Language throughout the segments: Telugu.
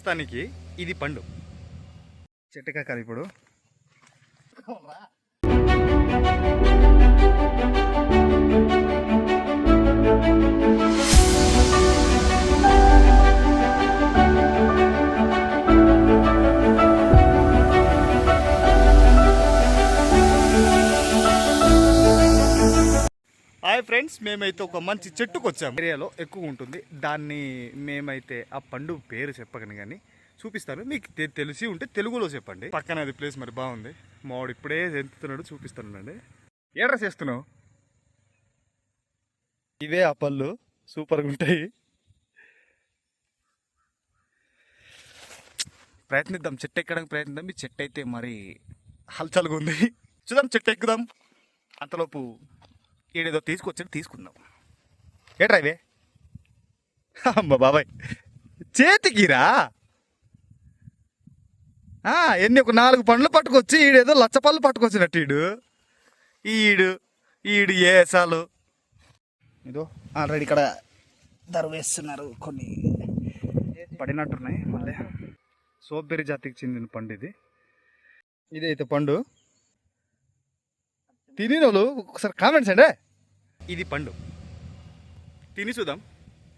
ప్రస్తుతానికి ఇది పండు చెట్టుకాకాలి ఇప్పుడు. హాయ్ ఫ్రెండ్స్, మేమైతే ఒక మంచి చెట్టుకు వచ్చాము. ఏరియాలో ఎక్కువ ఉంటుంది. దాన్ని మేమైతే ఆ పండు పేరు చెప్పగలను కానీ చూపిస్తాను. మీకు తెలిసి ఉంటే తెలుగులో చెప్పండి. పక్కన అది ప్లేస్ మరి బాగుంది. మావాడు ఇప్పుడే ఎంతుతున్నాడు, చూపిస్తానండి. ఏ డ్రెస్ వేస్తున్నావు? ఇవే ఆ పళ్ళు సూపర్గా ఉంటాయి. ప్రయత్నిద్దాం, చెట్టు ఎక్కడానికి ప్రయత్నిద్దాం. ఈ చెట్టు అయితే మరి హల్చల్గా ఉంది. చూద్దాం, చెట్టు ఎక్కుదాం. అంతలోపు ఏడేదో తీసుకుందాం. ఏట్రా ఇవే? అమ్మ బాబాయ్, చేతికిరా ఎన్ని ఒక 4 పండ్లు పట్టుకొచ్చి ఈడేదో లచ్చపళ్ళు పట్టుకొచ్చినట్టు ఈడు ఏసాలు. ఇదో ఆల్రెడీ ఇక్కడ వేస్తున్నారు. కొన్ని పడినట్టున్నాయి. మళ్ళీ సోబెర్రీ జాతికి చెందిన పండు ఇది. ఇదైతే పండు తిని వాళ్ళు ఒకసారి కామెంట్స్ అండి. ఇది పండు తిని చూద్దాం,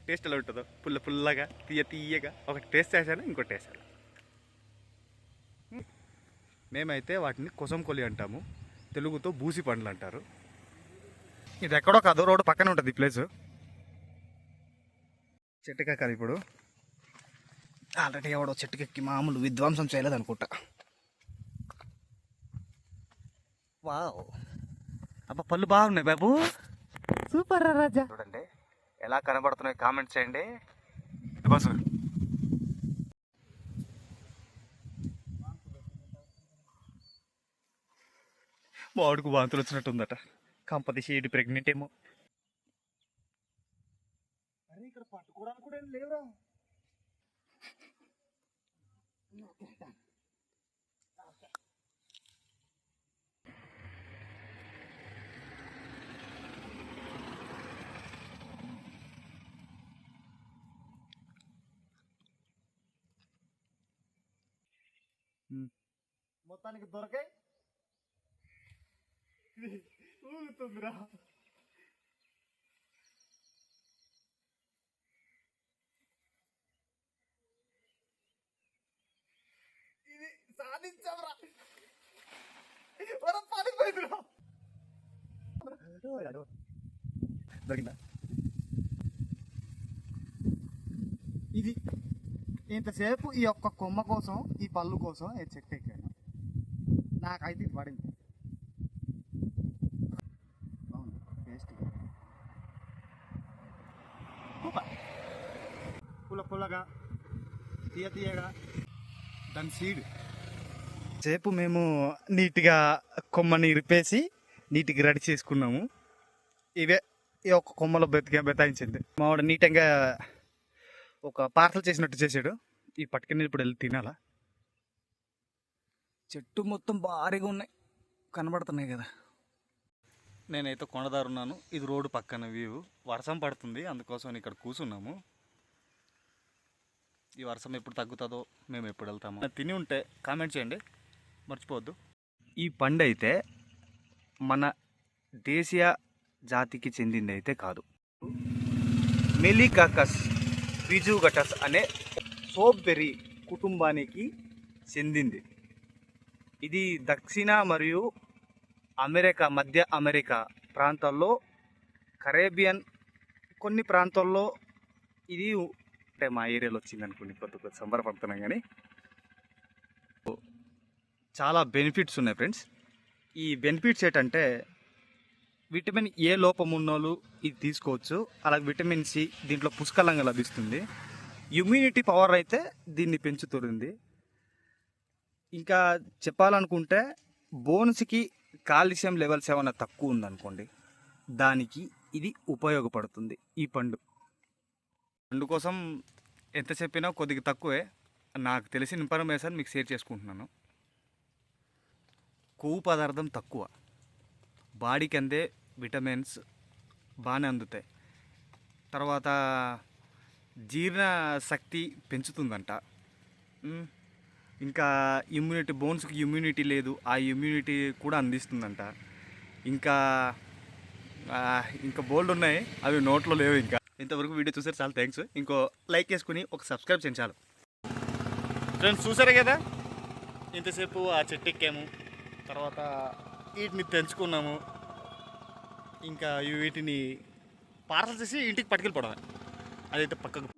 టేస్ట్ ఎలా ఉంటుందో. పుల్లగా తీయగా ఒకటి టేస్ట్ చేశాను, ఇంకోటి టేస్ట్ చేశాను. మేమైతే వాటిని కొసంకొలి అంటాము, తెలుగుతో బూసి పండ్లు అంటారు. ఇది ఎక్కడో కాదు, రోడ్డు పక్కనే ఉంటుంది ఈ ప్లేసు. చెట్టుకెక్కాలి ఇప్పుడు. ఆల్రెడీ ఎవడో చెట్టుకెక్కి మామూలు విధ్వంసం చేయలేదు అనుకుంటా. వావ్, అబ్బా పళ్ళు బాగున్నాయి బాబు, సూపర్ రాజా. చూడండి ఎలా కనబడుతున్నాయి, కామెంట్స్ చేయండి. బస్సు వాడుకు వాంతులు వచ్చినట్టుందట. కంపదీసి ఈడు ప్రెగ్నెంట్ ఏమో. అరే ఇక్కడ పట్టుకోవడానికి కూడా ఏం లేవురా. మొత్తానికి దొరకాయి. ఊగుతుందిరా. ఇది సాధించవరా, పడిపోయిందిరా. దొరికిందా? ఇది ఇంతసేపు ఈ ఒక్క కొమ్మ కోసం, ఈ పళ్ళు కోసం ఈ చెట్టు ఎక్కాను. నాకైతే ఇది పడింది. అవును, టేస్ట్ పుల్లగా తీయగా దాని సీడ్. సేపు మేము నీట్గా కొమ్మని ఇరిపేసి నీట్గా రెడీ చేసుకున్నాము. ఇవే ఈ ఒక్క కొమ్మలో బెతాయించింది. మావాడు నీట్గా ఒక పార్సల్ చేసినట్టు చేసాడు. ఈ పట్టుకుని ఇప్పుడు వెళ్ళి తినాలా. చెట్టు మొత్తం భారీగా ఉన్నాయి, కనబడుతున్నాయి కదా. నేనైతే కొండదారున్నాను. ఇది రోడ్డు పక్కన వ్యూ. వర్షం పడుతుంది, అందుకోసం ఇక్కడ కూర్చున్నాము. ఈ వర్షం ఎప్పుడు తగ్గుతుందో, మేము ఎప్పుడు వెళ్తామో. తిని ఉంటే కామెంట్ చేయండి, మర్చిపోవద్దు. ఈ పండు అయితే మన దేశీయ జాతికి చెందింది అయితే కాదు. మెలికాకస్ బిజుగటస్ అనే సోబెర్రీ కుటుంబానికి చెందింది. ఇది దక్షిణ మరియు అమెరికా, మధ్య అమెరికా ప్రాంతాల్లో, కరేబియన్ కొన్ని ప్రాంతాల్లో ఇది అంటే మా ఏరియాలో వచ్చింది అనుకోండి. కొద్ది సంబరపడుతున్నాం. కానీ చాలా బెనిఫిట్స్ ఉన్నాయి ఫ్రెండ్స్. ఈ బెనిఫిట్స్ ఏంటంటే, విటమిన్ ఏ లోపం ఉన్నోళ్ళు ఇది తీసుకోవచ్చు. అలాగే విటమిన్ సి దీంట్లో పుష్కలంగా లభిస్తుంది. ఇమ్యూనిటీ పవర్ అయితే దీన్ని పెంచుతుంది. ఇంకా చెప్పాలనుకుంటే, బోన్స్కి కాల్షియం లెవెల్స్ ఏమైనా తక్కువ ఉందనుకోండి, దానికి ఇది ఉపయోగపడుతుంది. ఈ పండు కోసం ఎంత చెప్పినా కొద్దిగా తక్కువే. నాకు తెలిసిన ఇన్ఫర్మేషన్ మీకు షేర్ చేసుకుంటున్నాను. కొవ్వు పదార్థం తక్కువ, బాడీకి అందే విటమిన్స్ బాగానే అందుతాయి. తర్వాత జీర్ణ శక్తి పెంచుతుందంట. మ్, ఇంకా ఇమ్యూనిటీ, బోన్స్కి ఇమ్యూనిటీ లేదు, ఆ ఇమ్యూనిటీ కూడా అందిస్తుందంట. ఇంకా ఇంకా బోల్డ్ ఉన్నాయి, అవి నోట్లో లేవు. ఇంకా ఇంతవరకు వీడియో చూసారు, చాలా థ్యాంక్స్. ఇంకో లైక్ చేసుకుని ఒక సబ్స్క్రైబ్ చేయండి చాలు. ఫ్రెండ్స్ చూసారు కదా, ఇంతసేపు ఆ చెట్టు ఎక్కాము, తర్వాత వీటిని తెంచుకున్నాము. ఇంకా వీటిని పార్సల్ చేసి ఇంటికి పట్టుకెళ్ళిపోవడం, అదైతే పక్కకు